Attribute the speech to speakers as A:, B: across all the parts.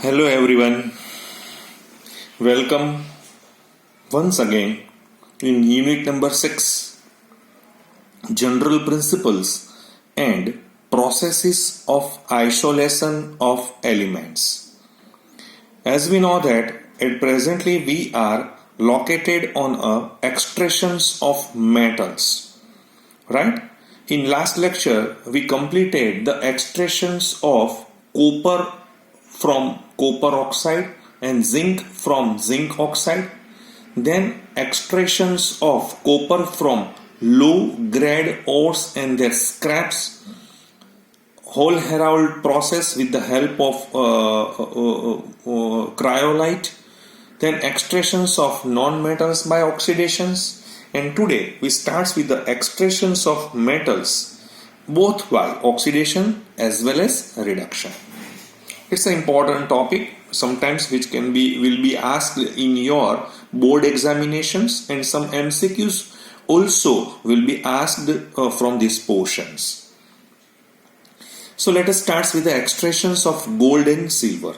A: Hello everyone, welcome once again in unit number 6, General Principles and Processes of Isolation of Elements. As we know that at presently we are located on extractions of metals, right? In last lecture we completed the extractions of copper from copper oxide and zinc from zinc oxide, then extractions of copper from low grade ores and their scraps, whole herald process with the help of cryolite, then extractions of non-metals by oxidations, and today we start with the extractions of metals both by oxidation as well as reduction. It's an important topic sometimes which will be asked in your board examinations, and some MCQs also will be asked from these portions. So let us start with the extractions of gold and silver.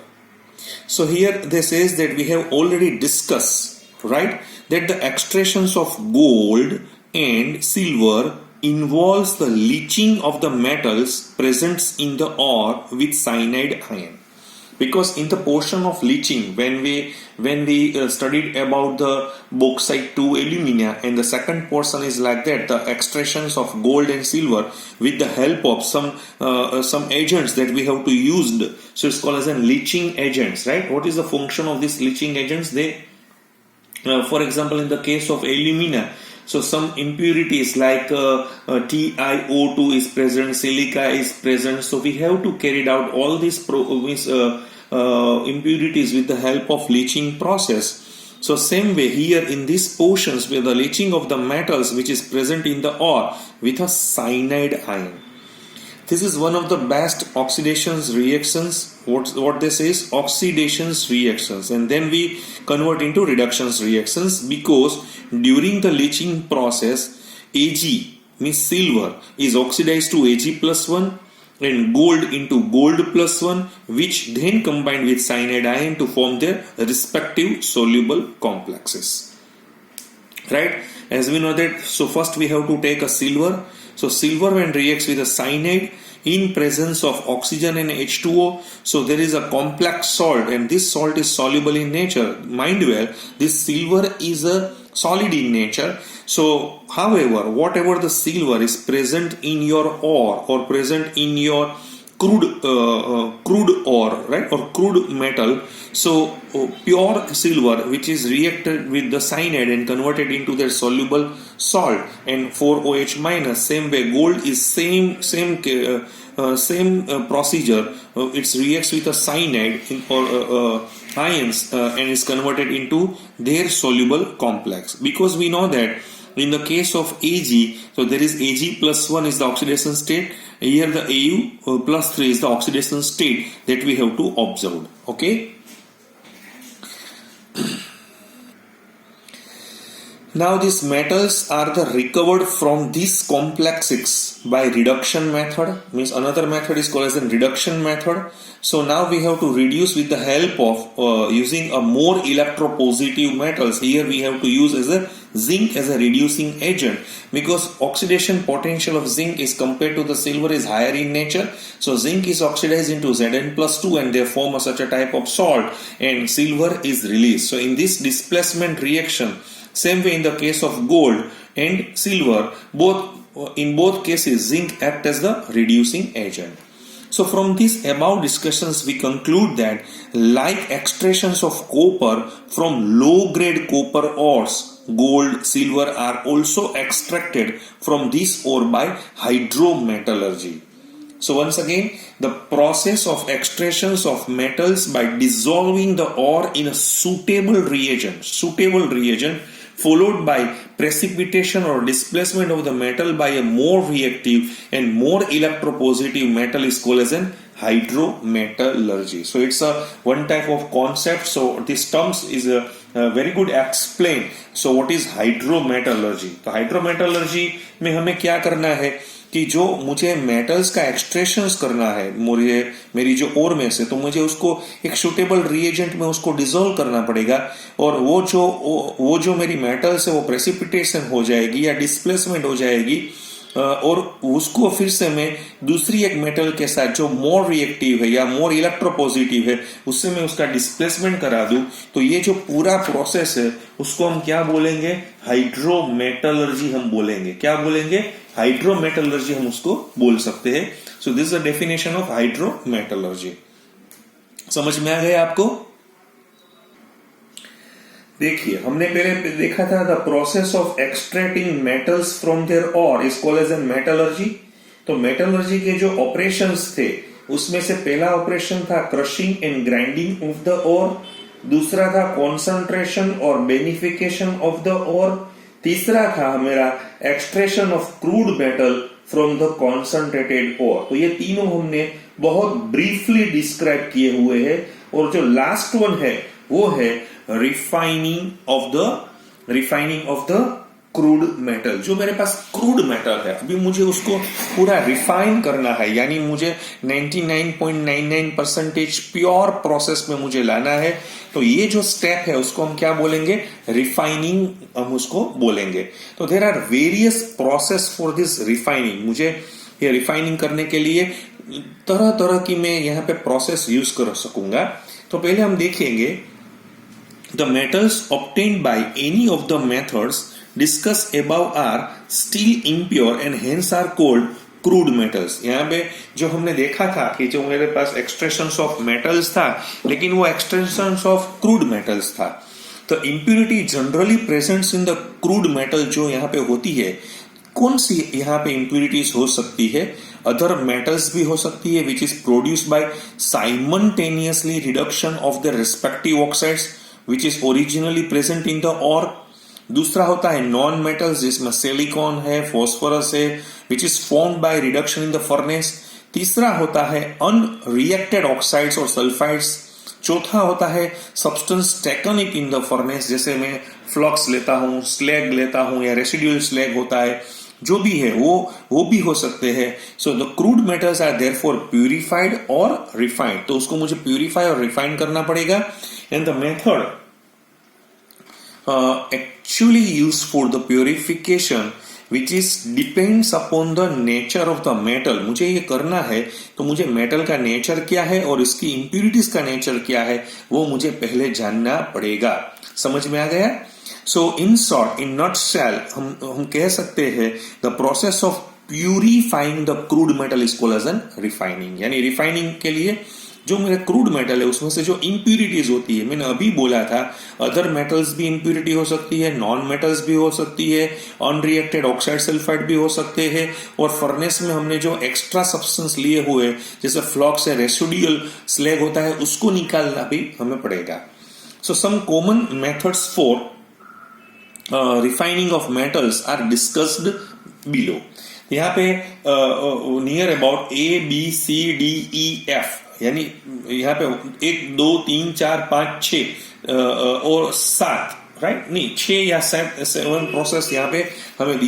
A: So here they says that we have already discussed, right, that the extractions of gold and silver involves the leaching of the metals present in the ore with cyanide ion. Because in the portion of leaching, when we studied about the bauxite to alumina, and the second portion is like that, the extractions of gold and silver with the help of some agents that we have to use. So it's called as leaching agents, right? What is the function of these leaching agents? They, for example, in the case of alumina, so some impurities like TiO2 is present, silica is present. So we have to carry out all these impurities with the help of leaching process. So same way here in these portions where the leaching of the metals which is present in the ore with a cyanide ion. This is one of the best oxidations reactions. What they say is oxidations reactions, and then we convert into reductions reactions, because during the leaching process Ag means silver is oxidized to Ag plus 1 and gold into gold plus 1, which then combine with cyanide ion to form their respective soluble complexes, right? As we know that, so first we have to take a silver. So silver when reacts with a cyanide in presence of oxygen and H2O, so there is a complex salt, and this salt is soluble in nature. Mind well, this silver is a solid in nature. So however, whatever the silver is present in your ore or present in your crude ore, right, or crude metal, so pure silver which is reacted with the cyanide and converted into their soluble salt and 4OH minus. Same way gold is same procedure. It reacts with a cyanide or ions and is converted into their soluble complex. Because we know that in the case of Ag, so there is Ag plus 1 is the oxidation state. Here the Au plus 3 is the oxidation state that we have to observe. Okay. Now these metals are recovered from these complexes by reduction method. Means another method is called as a reduction method. So now we have to reduce with the help of using a more electropositive metals. Here we have to use as a zinc as a reducing agent, because oxidation potential of zinc is compared to the silver is higher in nature. So zinc is oxidized into Zn plus 2 and they form such a type of salt, and silver is released. So in this displacement reaction, same way in the case of gold and silver, in both cases zinc acts as the reducing agent. So from these above discussions we conclude that like extractions of copper from low grade copper ores, gold, silver are also extracted from this ore by hydrometallurgy. So once again, the process of extractions of metals by dissolving the ore in a suitable reagent followed by precipitation or displacement of the metal by a more reactive and more electropositive metal is called as an hydrometallurgy. So it's a one type of concept. So this terms is very good explain. So what is hydrometallurgy? तो hydrometallurgy में हमें क्या करना है कि जो मुझे metals का एक्सट्रैक्शंस करना है मुझे मेरी जो ओर में से, तो मुझे उसको एक सुटेबल रिएजेंट में उसको डिसॉल्व करना पड़ेगा, और वो जो मेरी मेटल्स है वो प्रेसिपिटेशन हो जाएगी या डिस्प्लेसमेंट हो जाएगी, और उसको फिर से मैं दूसरी एक मेटल के साथ जो मोर रिएक्टिव है या मोर इलेक्ट्रोपॉजिटिव है उससे मैं उसका डिस्प्लेसमेंट करा दूं. तो ये जो पूरा प्रोसेस है उसको हम क्या बोलेंगे? हाइड्रोमेटलर्जी हम बोलेंगे. क्या बोलेंगे? हाइड्रोमेटलर्जी हम उसको बोल सकते हैं. So this is the definition of hydrometallurgy. समझ में आ गया आपको? देखिए, हमने पहले देखा था the process of extracting metals from their ore is called as an metallurgy. तो मेटलर्जी के जो ऑपरेशंस थे उसमें से पहला ऑपरेशन था crushing and grinding of the ore, दूसरा था कॉन्सेंट्रेशन और बेनिफिकेशन ऑफ द ओर, तीसरा था हमारा extraction of crude metal from the concentrated ore. तो ये तीनों हमने बहुत ब्रीफली डिस्क्राइब किए हुए हैं. और जो लास्ट वन है वो है refining of the crude metal. जो मेरे पास क्रूड मेटल है अभी मुझे उसको पूरा रिफाइन करना है, यानी मुझे 99.99% प्योर प्रोसेस में मुझे लाना है. तो ये जो स्टेप है उसको हम क्या बोलेंगे? रिफाइनिंग हम उसको बोलेंगे. तो there are various process for this refining. मुझे ये रिफाइनिंग करने के लिए तरह तरह की मैं यहाँ पे प्रोसेस यूज कर सकूंगा. तो पहले हम देखेंगे the metals obtained by any of the methods discussed above are still impure and hence are called crude metals. यहाँ पे जो हमने देखा था कि जो मेरे पास एक्सट्रैक्शंस ऑफ मेटल्स था लेकिन वो एक्सट्रैक्शंस ऑफ क्रूड मेटल्स था. तो impurity generally presents in the crude metal जो यहाँ पे होती है, कौन सी यहाँ पे इम्प्यूरिटीज हो सकती है? अदर मेटल्स भी हो सकती है which is produced by simultaneously reduction of the respective oxides which is originally present in the ore. दूसरा होता है नॉन मेटल्स जिसमें सिलिकॉन है, फॉस्फोरस है, which is formed by reduction in the furnace. तीसरा होता है अनरिएक्टेड ऑक्साइड्स और सल्फाइड्स. चौथा होता है substance taken it in the furnace, जैसे मैं फ्लक्स लेता हूं, स्लैग लेता हूं या रेसिडुअल स्लैग होता है, जो भी है वो भी हो सकते हैं. So the crude metals are therefore purified और रिफाइंड. तो उसको मुझे प्यूरिफाई और रिफाइन करना पड़ेगा. And the method actually used for the purification which is depends upon the nature of the metal. मुझे ये करना है तो मुझे मेटल का नेचर क्या है और इसकी इम्प्यूरिटीज का नेचर क्या है वो मुझे पहले जानना पड़ेगा. समझ में आ गया? सो इन शॉर्ट, इन नटशेल हम कह सकते हैं the process of purifying the crude metal is called as an refining. यानी रिफाइनिंग के लिए जो मेरा क्रूड मेटल है उसमें से जो इम्प्यूरिटीज होती है, मैंने अभी बोला था अदर मेटल्स भी इम्प्यूरिटी हो सकती है, नॉन मेटल्स भी हो सकती है, अनरिएक्टेड ऑक्साइड सल्फाइड भी हो सकते हैं, और फर्नेस में हमने जो एक्स्ट्रा सब्सटेंस लिए हुए जैसे फ्लॉक्स है, रेसिडुअल स्लैग होता है, उसको निकालना भी हमें पड़ेगा. So some common methods for refining of metals are discussed below. यहाँ पे नियर अबाउट ABCDEF, यानी यहाँ पे 1 2 3 4 5 6 और 7, राइट? नहीं, 6 या 7 प्रोसेस यहाँ पे हमें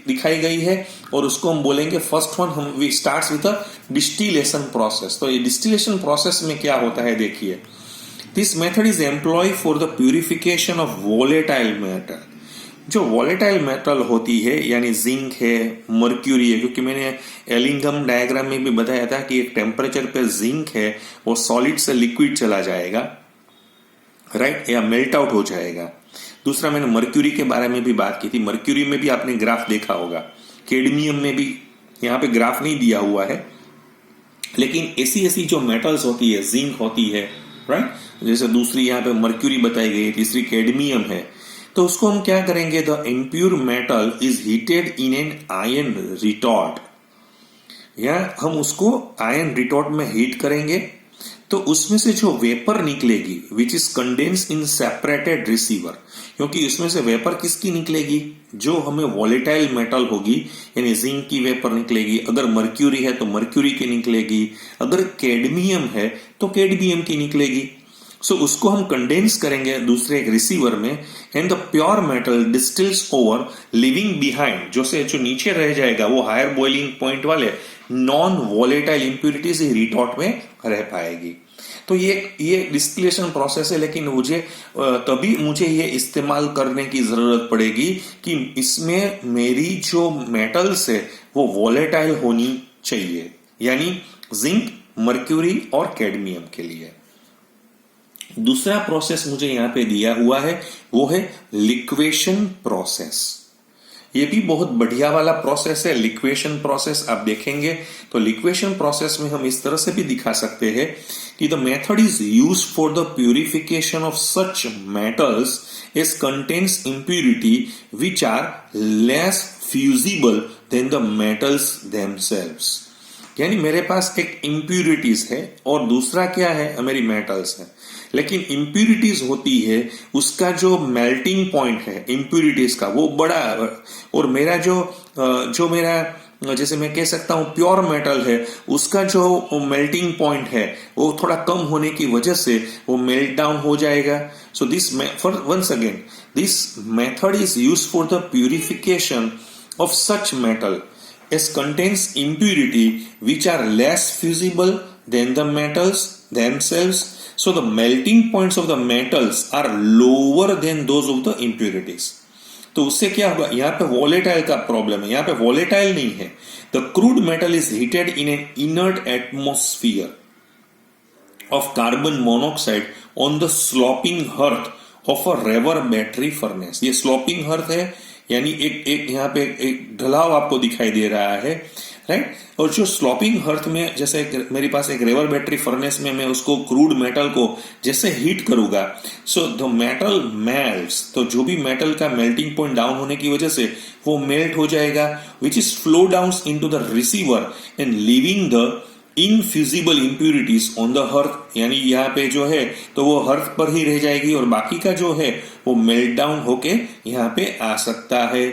A: दिखाई गई है, और उसको हम बोलेंगे फर्स्ट वन हम we starts with a distillation process. तो ये डिस्टिलेशन प्रोसेस में क्या होता है देखिए. This method is employ for the purification of volatile metal. जो वॉलेटाइल मेटल होती है यानी जिंक है, मर्क्यूरी है, क्योंकि मैंने एलिंगम डायग्राम में भी बताया था कि एक टेम्परेचर पे जिंक है वो सॉलिड से लिक्विड चला जाएगा, राइट, या मेल्ट आउट हो जाएगा. दूसरा मैंने मर्क्यूरी के बारे में भी बात की थी. मर्क्यूरी में भी आपने ग्राफ देखा होगा. कैडमियम में भी यहाँ पे ग्राफ नहीं दिया हुआ है, लेकिन ऐसी जो मेटल्स होती है, जिंक होती है, राइट, जैसे दूसरी यहाँ पे मर्क्यूरी बताई गई, तीसरी कैडमियम है, तो उसको हम क्या करेंगे? The impure metal is heated in an ion retort. या हम उसको आयन रिटॉर्ट में हीट करेंगे तो उसमें से जो वेपर निकलेगी which is condense in separated receiver, क्योंकि उसमें से वेपर किसकी निकलेगी? जो हमें वॉलेटाइल मेटल होगी, यानी जिंक की वेपर निकलेगी. अगर मर्क्यूरी है तो मर्क्यूरी की निकलेगी. अगर कैडमियम है तो कैडमियम की निकलेगी. सो उसको हम कंडेंस करेंगे दूसरे एक रिसीवर में, and the pure metal distils over, living behind, जो नीचे रह जाएगा वो हायर बॉइलिंग पॉइंट वाले नॉन वॉलेटाइल इंप्यूरिटीज ही रिटॉर्ट में रह पाएगी। तो ये डिस्टिलेशन प्रोसेस है, लेकिन तभी मुझे ये इस्तेमाल करने की जरूरत पड़ेगी कि इसमें मेरी जो मेटल्स है वो वॉलेटाइल होनी चाहिए, यानी जिंक, मर्क्यूरी और कैडमियम के लिए। दूसरा प्रोसेस मुझे यहां पे दिया हुआ है वो है लिक्वेशन प्रोसेस। ये भी बहुत बढ़िया वाला प्रोसेस है। लिक्वेशन प्रोसेस आप देखेंगे तो लिक्वेशन प्रोसेस में हम इस तरह से भी दिखा सकते हैं कि the method is use for the purification of such metals is contains impurity which are less fusible than the metals themselves. यानी मेरे पास एक इम्प्यूरिटीज है और दूसरा क्या है, मेरी मेटल्स है, लेकिन इम्प्यूरिटीज होती है उसका जो मेल्टिंग पॉइंट है इम्प्यूरिटीज का वो बड़ा, और मेरा जो मेरा जैसे मैं कह सकता हूं प्योर मेटल है उसका जो मेल्टिंग पॉइंट है वो थोड़ा कम होने की वजह से वो मेल्ट डाउन हो जाएगा। So this once again this method is use for the purification of such metal as contains impurity which are less fusible than the metals themselves. So the melting points of the metals are lower than those of the impurities. तो उससे क्या होगा, यहाँ पे volatile का problem है, यहाँ पे वॉलेटाइल नहीं है। The crude metal is heated in an inert atmosphere of carbon monoxide on the sloping hearth of a reverberatory furnace. ये स्लोपिंग हर्थ है, यानी एक यहाँ पे एक ढलाव आपको दिखाई दे रहा है, राइट। और जो स्लोपिंग हर्थ में, जैसे मेरे पास एक रेवर बैटरी फर्नेस में मैं उसको क्रूड मेटल को जैसे हीट करूंगा, सो द मेटल मेल्ट्स, तो जो भी मेटल का मेल्टिंग पॉइंट डाउन होने की वजह से वो मेल्ट हो जाएगा, which is flow down into the receiver and leaving the infusible impurities on the hearth. यानी यहाँ पे जो है तो वो हर्थ पर ही रह जाएगी और बाकी का जो है वो मेल्ट डाउन होके यहाँ पे आ सकता है,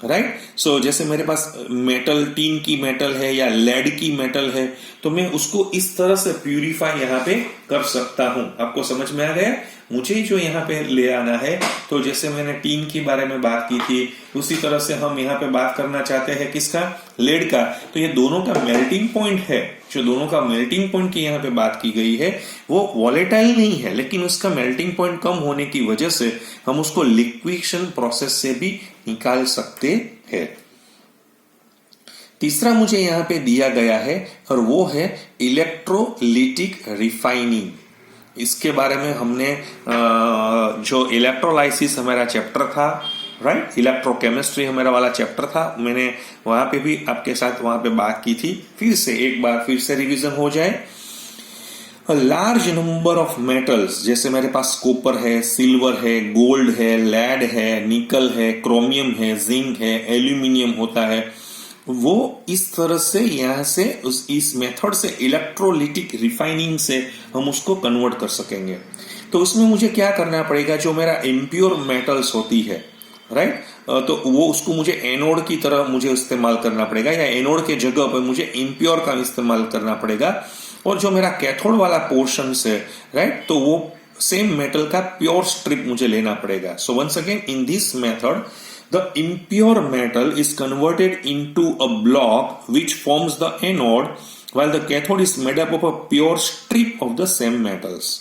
A: राइट। सो जैसे मेरे पास मेटल, टीन की मेटल है या लेड की मेटल है, तो मैं उसको इस तरह से प्यूरिफाई यहाँ पे कर सकता हूं। आपको समझ में आ गया? मुझे जो यहाँ पे ले आना है, तो जैसे मैंने टीन के बारे में बात की थी उसी तरह से हम यहाँ पे बात करना चाहते हैं किसका, लेड का। तो ये दोनों का मेल्टिंग पॉइंट है, जो दोनों का मेल्टिंग पॉइंट की यहाँ पे बात की गई है वो वॉलेटाइल नहीं है, लेकिन उसका मेल्टिंग पॉइंट कम होने की वजह से हम उसको लिक्वेशन प्रोसेस से भी निकाल सकते हैं। तीसरा मुझे यहाँ पे दिया गया है और वो है इलेक्ट्रोलिटिक रिफाइनिंग। इसके बारे में हमने जो इलेक्ट्रोलाइसिस हमारा चैप्टर था, राइट, इलेक्ट्रोकेमिस्ट्री हमारा वाला चैप्टर था, मैंने वहां पे भी आपके साथ वहां पे बात की थी। फिर से एक बार फिर से रिवीजन हो जाए। A large number of metals, जैसे मेरे पास कॉपर है, सिल्वर है, गोल्ड है, लेड है, निकल है, क्रोमियम है, जिंक है, एल्यूमिनियम होता है, वो इस तरह से यहां से इस मेथड से इलेक्ट्रोलिटिक रिफाइनिंग से हम उसको कन्वर्ट कर सकेंगे। तो उसमें मुझे क्या करना पड़ेगा, जो मेरा इम्प्योर मेटल्स होती है, राइट, तो वो उसको मुझे एनोड की तरह मुझे इस्तेमाल करना पड़ेगा, या एनोड के जगह पर मुझे इम्प्योर का इस्तेमाल करना पड़ेगा। और जो मेरा कैथोड वाला पोर्शन है, राइट, तो वो सेम मेटल का प्योर स्ट्रिप मुझे लेना पड़ेगा। So once again in this method the impure metal is converted into a block which forms the anode, while the cathode is made up of a pure strip of the same metals.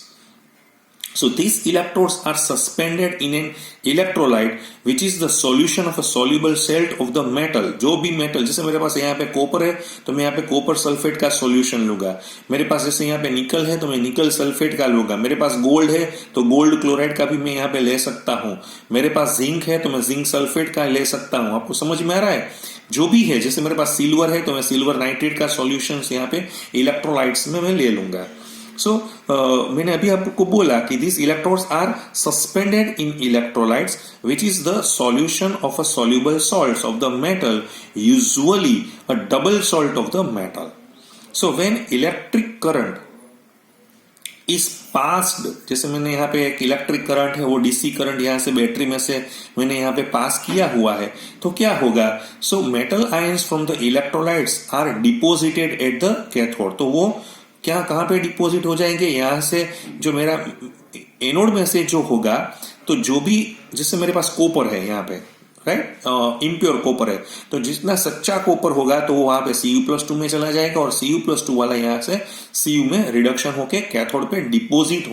A: So these electrodes are suspended in an electrolyte which is the solution of a soluble salt of the metal. जो भी metal, जैसे मेरे पास यहाँ पे copper है तो मैं यहाँ पे कॉपर सल्फेट का सॉल्यूशन लूंगा, मेरे पास जैसे यहाँ पे निकल है तो मैं निकल सल्फेट का लूंगा, मेरे पास गोल्ड है तो गोल्ड क्लोराइड का भी मैं यहाँ पे ले सकता हूँ, मेरे पास जिंक है तो मैं जिंक सल्फेट का ले सकता हूँ। आपको समझ में आ रहा है? जो भी है, जैसे मेरे पास सिल्वर है तो मैं सिल्वर नाइट्रेट का सॉल्यूशन यहाँ पे इलेक्ट्रोलाइट्स में मैं ले लूंगा। So, मैंने अभी आपको बोला कि these electrodes are suspended in electrolytes, which is the solution of a soluble salts of the metal, usually a double salt of the metal. So, when electric current is passed, जैसे मैंने यहाँ पे एक इलेक्ट्रिक करंट है, वो DC current यहाँ से battery में से मैंने यहाँ पे पास किया हुआ है, तो क्या होगा? So, metal ions from the electrolytes are deposited at the cathode. तो वो क्या कहां पे डिपॉजिट हो जाएंगे? यहां से जो मेरा एनोड में से जो होगा, तो जो भी, जैसे मेरे पास कॉपर है यहाँ पे, राइट, इम्प्योर कॉपर है, तो जितना सच्चा कॉपर होगा तो वो वहां पे Cu+2 में चला जाएगा और Cu+2 वाला यहाँ से Cu में रिडक्शन होके कैथोड पे डिपोजिट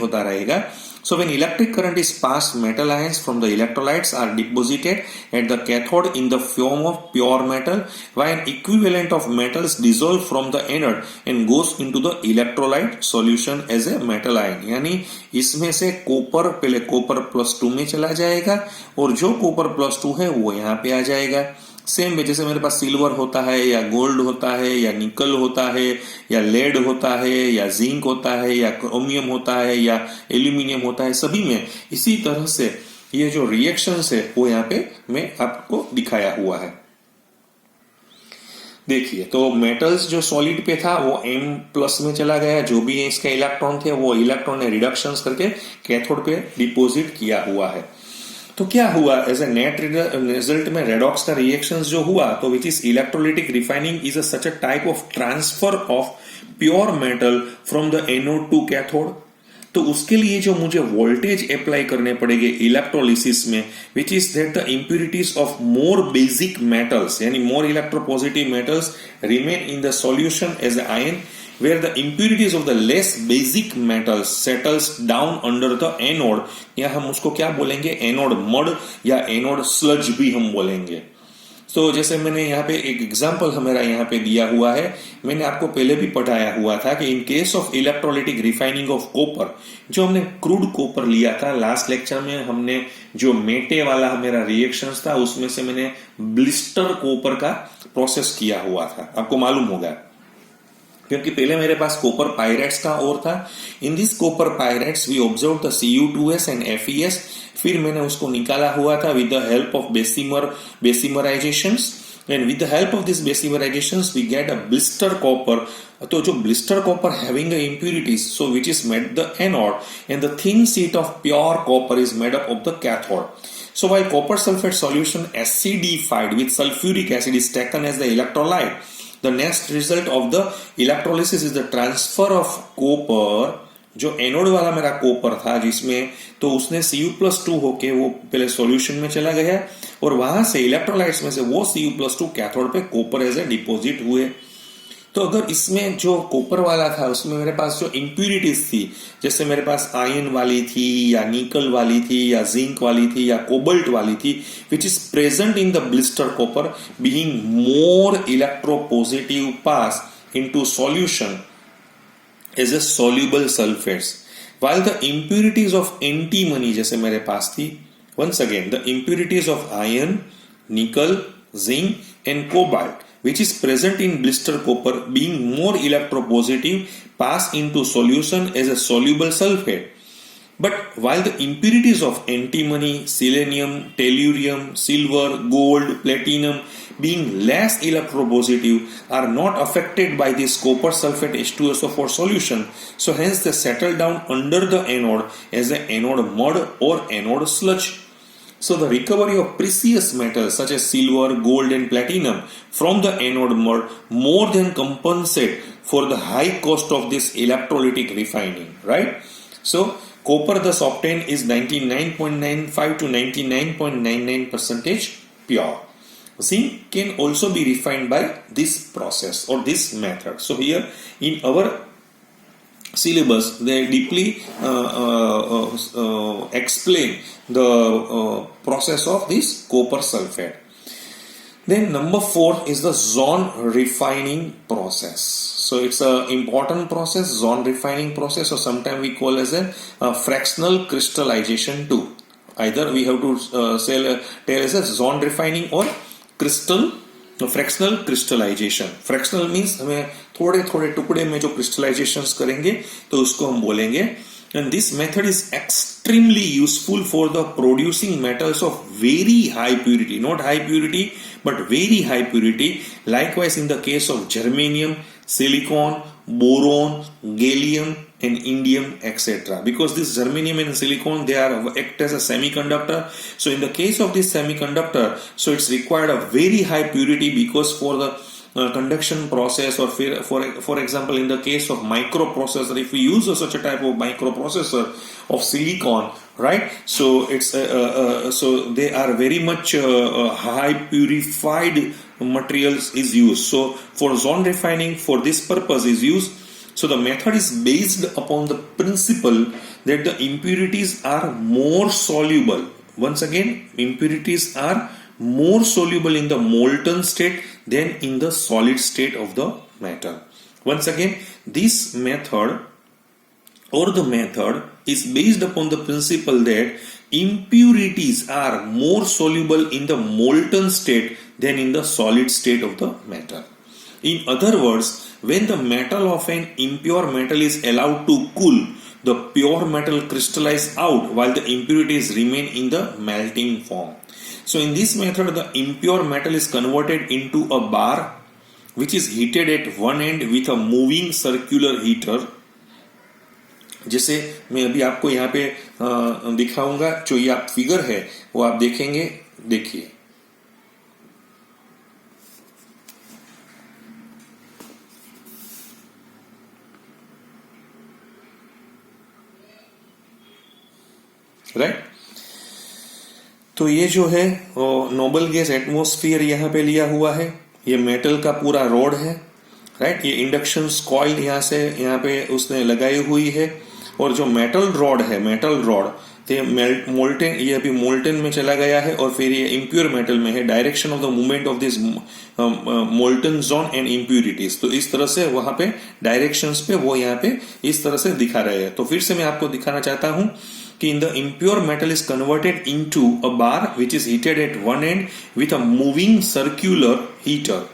A: होता रहेगा. So when electric current is passed, metal ions from the electrolytes are deposited at the cathode in the form of pure metal, while an equivalent of metals dissolve from the anode and goes into the electrolyte solution as a metal ion. यानी इसमें से copper पहले Cu+2 में चला जाएगा और जो Cu+2 है वो यहाँ पे आ जाएगा. सेम वे जैसे मेरे पास सिल्वर होता है या गोल्ड होता है या निकल होता है या लेड होता है या जिंक होता है या क्रोमियम होता है या एल्यूमिनियम होता है, सभी में इसी तरह से ये जो रिएक्शंस है वो यहाँ पे मैं आपको दिखाया हुआ है. देखिए, तो मेटल्स जो सॉलिड पे था वो M+ में चला गया, जो भी इसके इलेक्ट्रॉन थे वो इलेक्ट्रॉन ने रिडक्शंस करके कैथोड पे डिपोजिट किया हुआ है. तो क्या हुआ, एज ए नेट रिजल्ट में रेडॉक्स का रिएक्शंस जो हुआ, तो which is electrolytic refining is such a type of transfer of pure metal from the anode to cathode. तो उसके लिए जो मुझे वोल्टेज अप्लाई करने पड़ेंगे इलेक्ट्रोलिसिस में, which is that the impurities of more basic metals, यानी more electropositive metals remain in the solution as a ion, where the impurities of the less basic metals settles down under the anode. या हम उसको क्या बोलेंगे, anode mud या anode sludge भी हम बोलेंगे. तो जैसे मैंने यहाँ पे एक एग्जांपल हमारा यहाँ पे दिया हुआ है, मैंने आपको पहले भी पढ़ाया हुआ था कि in case of electrolytic refining of copper, जो हमने क्रूड कॉपर लिया था लास्ट लेक्चर में, हमने जो मेटे वाला मेरा रिएक्शंस था उसमें से मैंने ब्लिस्टर कॉपर का प्रोसेस किया हुआ था, आपको मालूम होगा, क्योंकि पहले मेरे पास कॉपर पायरेट्स का और था. In this copper pyrites we observe the Cu2s and FeS. फिर मैंने उसको निकाला हुआ था with the help of bessemerizations, and with the help of this bessemerizations we get a blister copper. तो जो blister copper having impurities, so which is made the anode, and the thin sheet of pure copper is made up of the cathode. So while copper sulfate solution acidified with sulfuric acid is taken as the electrolyte, the next result of the electrolysis is the transfer of copper. जो anode वाला मेरा copper था जिसमें, तो उसने Cu+2 होके वो पहले सॉल्यूशन में चला गया और वहां से इलेक्ट्रोलाइट्स में से वो Cu+2 कैथोड पे कॉपर एज ए डिपोजिट हुए. तो अगर इसमें जो कॉपर वाला था उसमें मेरे पास जो इंप्यूरिटीज थी, जैसे मेरे पास आयन वाली थी या निकल वाली थी या जिंक वाली थी या कोबाल्ट वाली थी, which is present in the blister copper, being more electropositive pass into solution as a soluble sulphates, while the impurities of antimony जैसे मेरे पास थी, once again the impurities of iron, nickel, zinc and cobalt which is present in blister copper being more electropositive pass into solution as a soluble sulfate. But while the impurities of antimony, selenium, tellurium, silver, gold, platinum being less electropositive are not affected by this copper sulfate H2SO4 solution, so hence they settle down under the anode as an anode mud or anode sludge. So the recovery of precious metals such as silver, gold and platinum from the anode mud more than compensate for the high cost of this electrolytic refining, right? So copper thus obtained is 99.95 to 99.99% pure. Zinc can also be refined by this process or this method. So here in our syllabus they deeply explain the process of this copper sulfate. Then number 4 is the zone refining process. So it's a important process, zone refining process, or sometimes we call as a fractional crystallization too. Either we have to tell as a zone refining or fractional crystallisation. Fractional means हमें थोड़े थोड़े टुकड़े में जो crystallisation करेंगे तो उसको हम बोलेंगे. And this method is extremely useful for the producing metals of very high purity, not high purity but very high purity. Likewise in the case of germanium, silicon, boron, gallium and indium, etc. Because this germanium and silicon, they are act as a semiconductor. So in the case of this semiconductor, so it's required a very high purity, because for the conduction process, or for example in the case of microprocessor, if we use such a type of microprocessor of silicon, right? So it's so they are very much high purified materials is used. So for zone refining for this purpose is used. So the method is based upon the principle that the impurities are more soluble. Once again, impurities are more soluble in the molten state than in the solid state of the metal. Once again, this method or the method is based upon the principle that impurities are more soluble in the molten state than in the solid state of the metal. In other words, when the metal of an impure metal is allowed to cool, the pure metal crystallizes out while the impurities remain in the melting form. So in this method, the impure metal is converted into a bar which is heated at one end with a moving circular heater. जैसे मैं अभी आपको यहाँ पे दिखाऊंगा, जो ये आप फिगर है वो आप देखेंगे, देखिए राइट। तो ये जो है नोबल गैस एटमॉस्फेयर यहाँ पे लिया हुआ है, ये मेटल का पूरा रोड है, राइट। ये इंडक्शन कॉइल यहाँ से यहाँ पे उसने लगाई हुई है, और जो मेटल रॉड है, मेटल रॉड मोल्टेन, ये अभी मोल्टेन में चला गया है और फिर ये इम्प्योर मेटल में है। Direction of the movement of this molten zone and impurities, तो इस तरह से वहां पे डायरेक्शंस पे वो यहाँ पे इस तरह से दिखा रहे हैं। तो फिर से मैं आपको दिखाना चाहता हूं कि in the impure metal is converted into a bar which is heated at one end with a moving circular heater,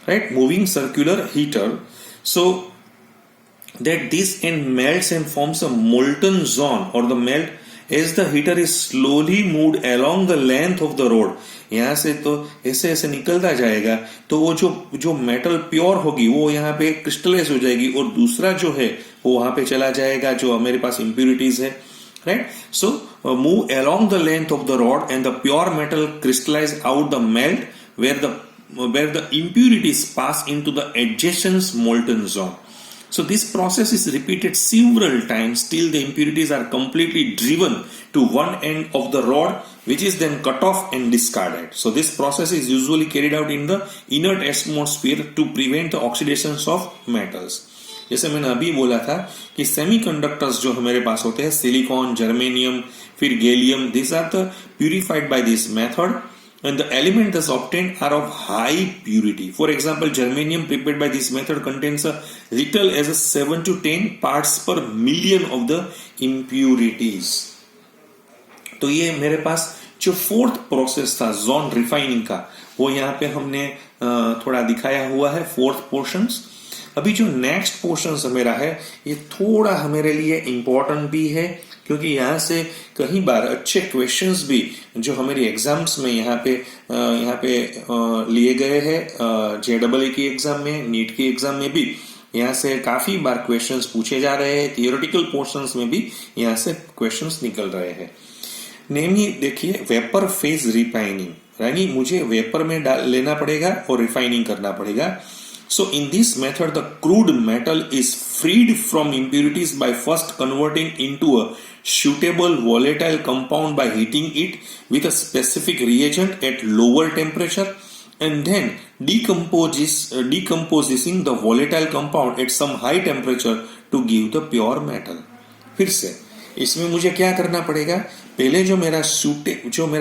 A: right, moving circular heater, so that this end melts and forms a molten zone or the melt as the heater is slowly moved along the length of the rod. यहाँ से तो ऐसे ऐसे निकलता जाएगा, तो वो जो मेटल प्योर होगी वो यहाँ पे क्रिस्टलाइज हो जाएगी, और दूसरा जो है वो वहां पे चला जाएगा जो हमारे पास इम्प्यूरिटीज है, right. So move along the length of the rod and the pure metal crystallize out the melt where the impurities pass into the adjacent molten zone. So this process is repeated several times till the impurities are completely driven to one end of the rod, which is then cut off and discarded. So this process is usually carried out in the inert atmosphere to prevent the oxidations of metals. जैसे मैंने अभी बोला था कि semiconductors जो हमारे पास होते हैं, सिलिकॉन, जर्मेनियम, फिर gallium, these are the purified by this method. And the element thus obtained are of high purity. For example, germanium prepared by this method contains a little as a 7 to 10 parts per million of the impurities. तो ये मेरे पास जो fourth process था zone refining का, वो यहाँ पे हमने थोड़ा दिखाया हुआ है, फोर्थ पोर्शंस। अभी जो नेक्स्ट पोर्शंस मेरा है, ये थोड़ा हमारे लिए इंपॉर्टेंट भी है, क्योंकि यहाँ से कई बार अच्छे क्वेश्चंस भी जो हमारी एग्जाम्स में यहाँ पे लिए गए हैं, JEE की एग्जाम में, नीट की एग्जाम में भी यहाँ से काफी बार क्वेश्चंस पूछे जा रहे हैं, थियोरेटिकल पोर्शंस में भी यहाँ से क्वेश्चंस निकल रहे हैं। नेमली देखिए, वेपर फेज रिफाइनिंग, यानी मुझे वेपर में लेना पड़ेगा और रिफाइनिंग करना पड़ेगा। So in this method, the crude metal is freed from impurities by first converting into a suitable volatile compound by heating it with a specific reagent at lower temperature, and then decomposing the volatile compound at some high temperature to give the pure metal. फिर से इसमें मुझे क्या करना पड़ेगा, पहले जो मेरा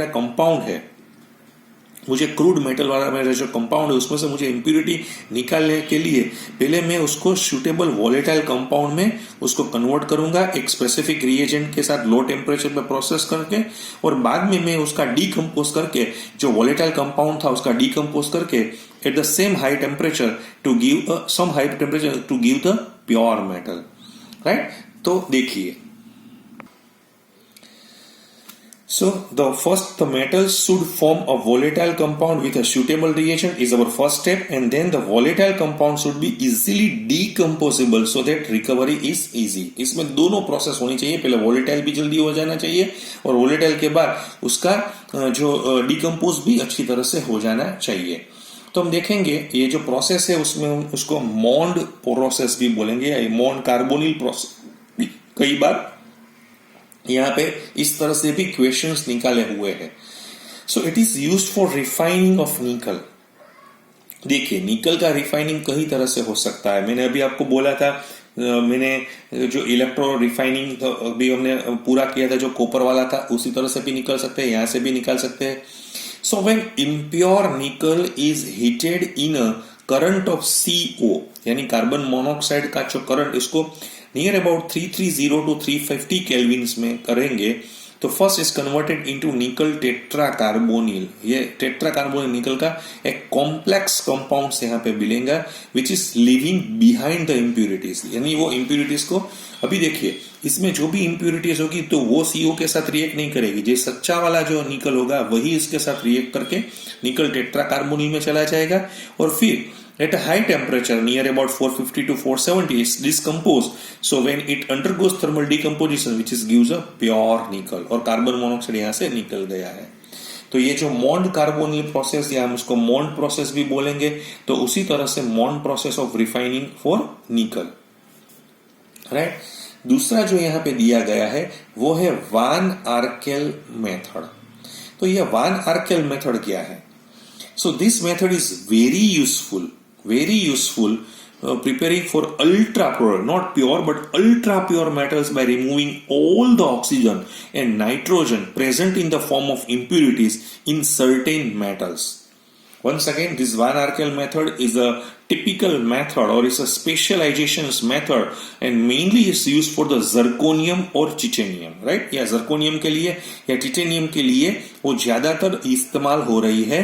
A: कंपाउंड है, मुझे क्रूड मेटल वाला मेरा जो कंपाउंड है उसमें से मुझे इम्प्यूरिटी निकालने के लिए पहले मैं उसको सूटेबल वॉलेटाइल कंपाउंड में उसको कन्वर्ट करूंगा एक स्पेसिफिक रिएजेंट के साथ लो टेम्परेचर पे प्रोसेस करके, और बाद में मैं उसका डीकम्पोज करके जो वॉलेटाइल कंपाउंड था उसका डीकम्पोज करके at the same high temperature to give the pure metal, right. तो देखिए, so the metals should form a volatile compound with a suitable reagent is our first step, and then the volatile compound should be easily decomposable so that recovery is easy. इसमें दोनों process होनी चाहिए, पहले volatile भी जल्दी हो जाना चाहिए और वोलेटाइल के बाद उसका जो डिकम्पोज भी अच्छी तरह से हो जाना चाहिए। तो हम देखेंगे ये जो प्रोसेस है उसमें हम उसको मॉन्ड प्रोसेस भी बोलेंगे या मॉन्ड कार्बोनिल प्रोसेस। कई बार यहाँ पे इस तरह से भी क्वेश्चंस निकाले हुए हैं। So it is used for refining of निकल। देखिए निकल का रिफाइनिंग कई तरह से हो सकता है। मैंने अभी आपको बोला था, मैंने जो इलेक्ट्रो रिफाइनिंग अभी हमने पूरा किया था जो कॉपर वाला था, उसी तरह से भी निकल सकते हैं, यहां से भी निकाल सकते हैं। सो व्हेन इम्प्योर निकल is heated in a current of CO, यानी कार्बन मोनोऑक्साइड का जो करंट, इसको नियर अबाउट 330 टू 350 केल्विन्स में करेंगे तो फर्स्ट इज कन्वर्टेड इनटू निकल टेट्रा कार्बोनिल। ये टेट्रा कार्बोनिल निकल का एक कॉम्प्लेक्स कंपाउंड यहाँ पे मिलेगा which is living behind the impurities. यानी वो इम्प्यूरिटीज को, अभी देखिए इसमें जो भी इम्प्यूरिटीज होगी तो वो CO के साथ रिएक्ट नहीं करेगी। जो सच्चा वाला जो निकल होगा वही इसके साथ रिएक्ट करके निकल टेट्रा कार्बोनिल में चला जाएगा और फिर at a high temperature near about 450 to 470 it's decomposed. So when it undergoes thermal decomposition which is gives a pure nickel और कार्बन मोनोऑक्साइड यहाँ से निकल गया है। तो ये जो मॉन्ड कार्बोनिल प्रोसेस या हम उसको मॉन्ड प्रोसेस भी बोलेंगे, तो उसी तरह से मॉन्ड प्रोसेस ऑफ रिफाइनिंग फॉर निकल, राइट। दूसरा जो यहाँ पे दिया गया है वो है वान आर्केल मेथड। तो ये वान आर्केल मेथड क्या है? So this method is very useful preparing for ultra pure, not pure but ultra pure metals by removing all the oxygen and nitrogen present in the form of impurities in certain metals. Once again, this Van Arkel method is a typical method or is a specializations method and mainly is used for the zirconium or titanium, right? या zirconium के लिए या titanium के लिए वो ज्यादातर इस्तेमाल हो रही है।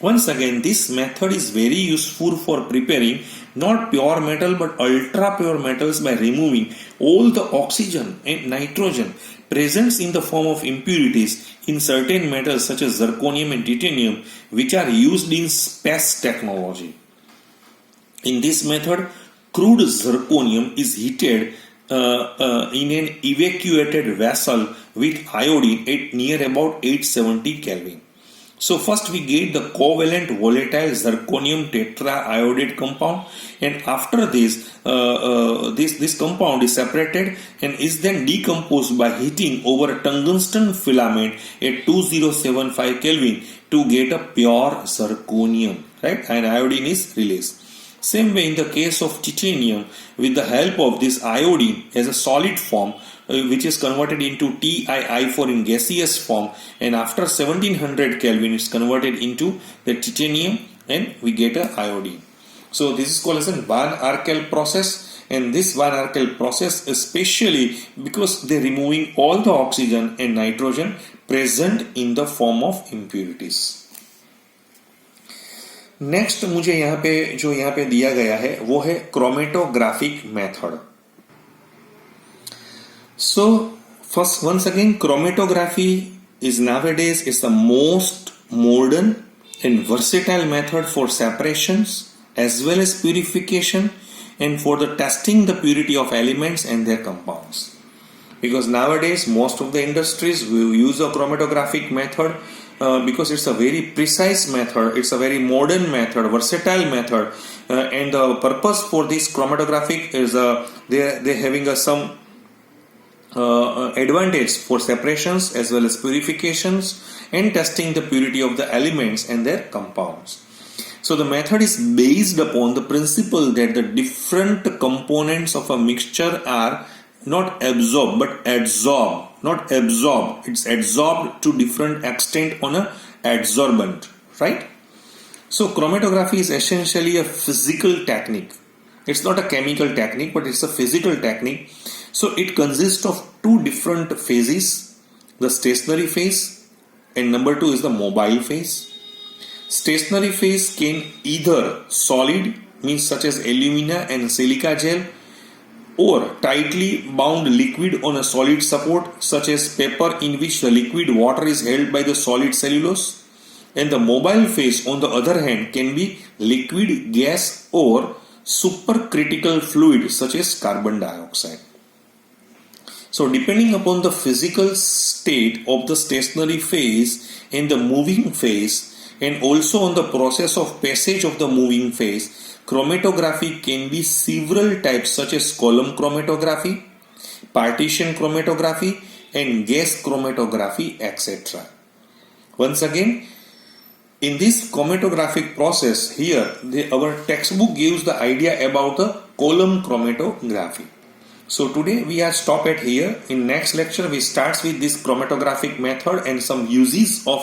A: Once again, this method is very useful for preparing not pure metal but ultra pure metals by removing all the oxygen and nitrogen present in the form of impurities in certain metals such as zirconium and titanium which are used in space technology. In this method, crude zirconium is heated in an evacuated vessel with iodine at near about 870 Kelvin. So first we get the covalent volatile zirconium tetraiodide compound, and after this, this compound is separated and is then decomposed by heating over a tungsten filament at 2075 Kelvin to get a pure zirconium, right? And iodine is released. Same way in the case of titanium, with the help of this iodine as a solid form, which is converted into TiI4 in gaseous form, and after 1700 Kelvin it's converted into the titanium and we get a iodine. So this is called as a Van Arkel process, and this Van Arkel process especially because they're removing all the oxygen and nitrogen present in the form of impurities. Next मुझे यहाँ पे दिया गया है वो है chromatographic method. So first, once again, chromatography is nowadays is the most modern and versatile method for separations as well as purification and for the testing the purity of elements and their compounds. Because nowadays most of the industries will use a chromatographic method because it's a very precise method, it's a very modern method, versatile method, and the purpose for this chromatographic is they're having some advantage for separations as well as purifications and testing the purity of the elements and their compounds. So the method is based upon the principle that the different components of a mixture are not absorbed but adsorbed. Not absorbed, it's absorbed to different extent on a adsorbent, right? So chromatography is essentially a physical technique. It's not a chemical technique but it's a physical technique. So it consists of two different phases, the stationary phase and number 2 is the mobile phase. Stationary phase can either solid, means such as alumina and silica gel, or tightly bound liquid on a solid support such as paper in which the liquid water is held by the solid cellulose. And the mobile phase on the other hand can be liquid, gas or supercritical fluid such as carbon dioxide. So depending upon the physical state of the stationary phase and the moving phase, and also on the process of passage of the moving phase, chromatography can be several types such as column chromatography, partition chromatography, and gas chromatography, etc. Once again, in this chromatographic process here, our textbook gives the idea about the column chromatography. So today we are stop at here. In next lecture we starts with this chromatographic method and some uses of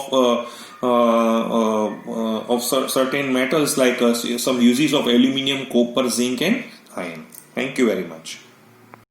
A: certain metals like some uses of aluminium, copper, zinc and iron. Thank you very much.